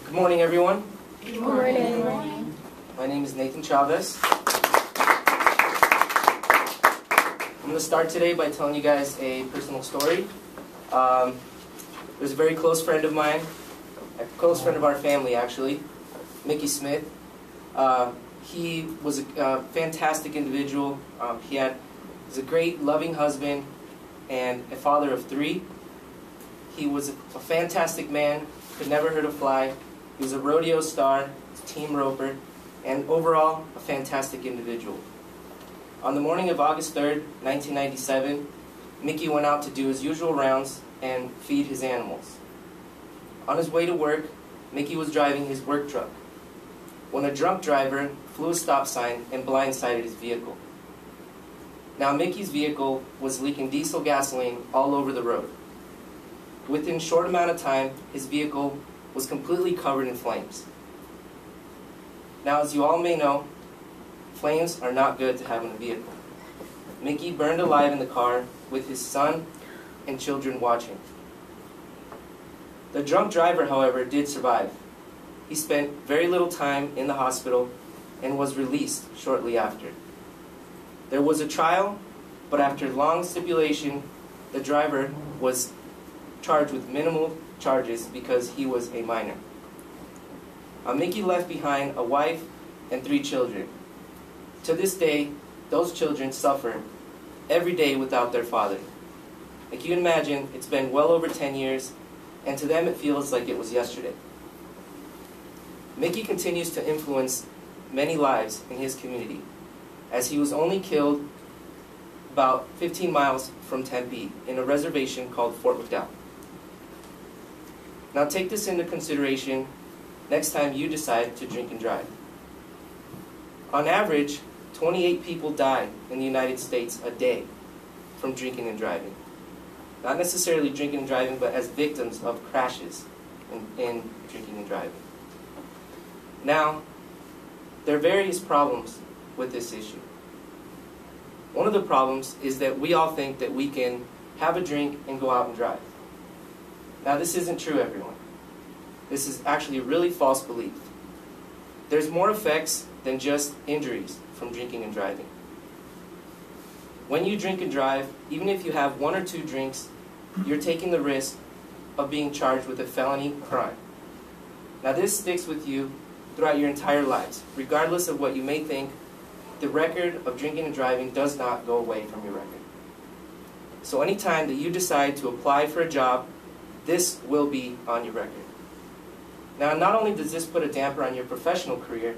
Good morning, everyone. Good morning. My name is Nathan Chavez. I'm going to start today by telling you guys a personal story. There's a very close friend of mine, a close friend of our family actually, Mickey Smith. He was a fantastic individual. He was a great, loving husband and a father of 3. He was a fantastic man, could never hurt a fly. He was a rodeo star, team roper, and overall a fantastic individual. On the morning of August 3rd, 1997, Mickey went out to do his usual rounds and feed his animals. On his way to work, Mickey was driving his work truck when a drunk driver flew a stop sign and blindsided his vehicle. Now Mickey's vehicle was leaking diesel gasoline all over the road. Within a short amount of time, his vehicle was completely covered in flames. Now, as you all may know, flames are not good to have in a vehicle. Mickey burned alive in the car with his son and children watching. The drunk driver, however, did survive. He spent very little time in the hospital and was released shortly after. There was a trial, but after long stipulation, the driver was charged with minimal charges because he was a minor. Mickey left behind a wife and 3 children. To this day, those children suffer every day without their father. Like you can imagine, it's been well over 10 years, and to them it feels like it was yesterday. Mickey continues to influence many lives in his community, as he was only killed about 15 miles from Tempe in a reservation called Fort McDowell. Now take this into consideration next time you decide to drink and drive. On average, 28 people die in the United States a day from drinking and driving. Not necessarily drinking and driving, but as victims of crashes in drinking and driving. Now, there are various problems with this issue. One of the problems is that we all think that we can have a drink and go out and drive. Now, this isn't true, everyone. This is actually a really false belief. There's more effects than just injuries from drinking and driving. When you drink and drive, even if you have 1 or 2 drinks, you're taking the risk of being charged with a felony crime. Now, this sticks with you throughout your entire lives. Regardless of what you may think, the record of drinking and driving does not go away from your record. So anytime that you decide to apply for a job, this will be on your record. Now, not only does this put a damper on your professional career,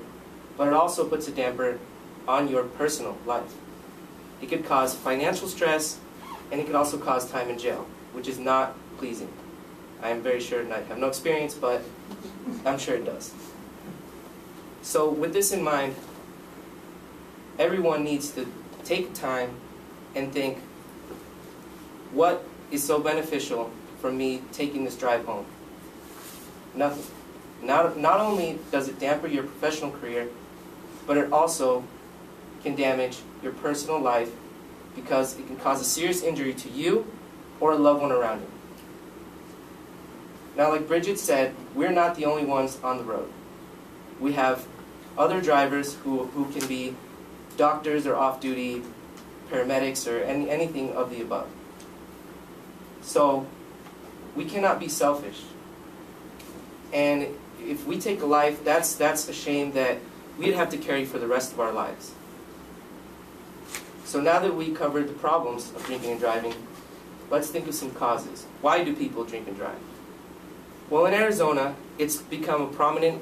but it also puts a damper on your personal life. It could cause financial stress, and it could also cause time in jail, which is not pleasing. I am very sure, and I have no experience, but I'm sure it does. So with this in mind, everyone needs to take time and think, what is so beneficial from me taking this drive home? Nothing. Not only does it damper your professional career, but it also can damage your personal life because it can cause a serious injury to you or a loved one around you. Now, like Bridget said, we're not the only ones on the road. We have other drivers who can be doctors or off-duty paramedics or anything of the above. So we cannot be selfish. And if we take a life, that's a shame that we'd have to carry for the rest of our lives. So now that we covered the problems of drinking and driving, let's think of some causes. Why do people drink and drive? Well, in Arizona, it's become a prominent,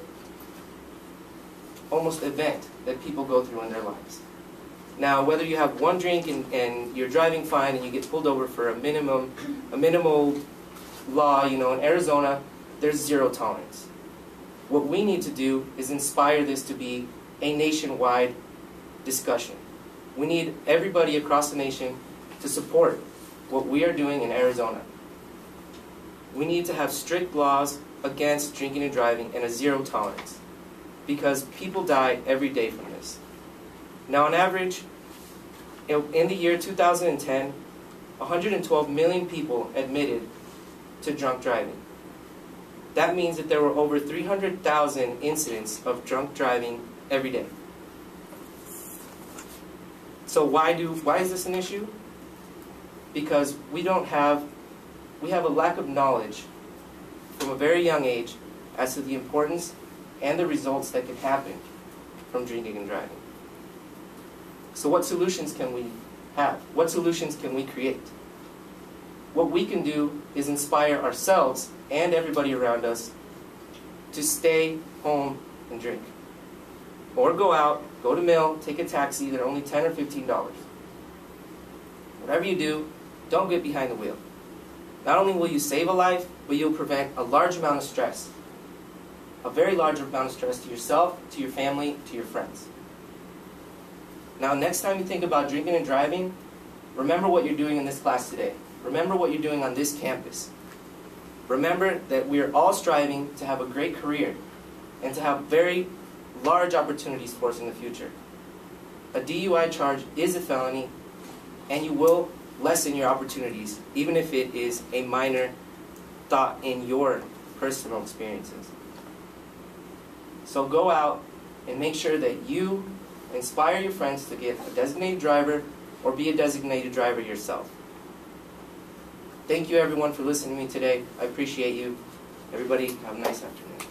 almost event that people go through in their lives. Now, whether you have 1 drink and you're driving fine and you get pulled over for a minimal law, in Arizona, there's 0 tolerance. What we need to do is inspire this to be a nationwide discussion. We need everybody across the nation to support what we are doing in Arizona. We need to have strict laws against drinking and driving and a 0 tolerance, because people die every day from this. Now, on average, in the year 2010, 112 million people admitted to drunk driving. that means that there were over 300,000 incidents of drunk driving every day. So why is this an issue? Because we have a lack of knowledge from a very young age as to the importance and the results that can happen from drinking and driving. So what solutions can we have? What solutions can we create? What we can do is inspire ourselves and everybody around us to stay home and drink. Or go out, go to Mill, take a taxi. They're only $10 or $15. Whatever you do, don't get behind the wheel. Not only will you save a life, but you'll prevent a large amount of stress. A very large amount of stress to yourself, to your family, to your friends. Now, next time you think about drinking and driving, remember what you're doing in this class today. Remember what you're doing on this campus. Remember that we are all striving to have a great career and to have very large opportunities for us in the future. A DUI charge is a felony, and you will lessen your opportunities, even if it is a minor thought in your personal experiences. So go out and make sure that you inspire your friends to get a designated driver or be a designated driver yourself. Thank you everyone for listening to me today. I appreciate you. Everybody have a nice afternoon.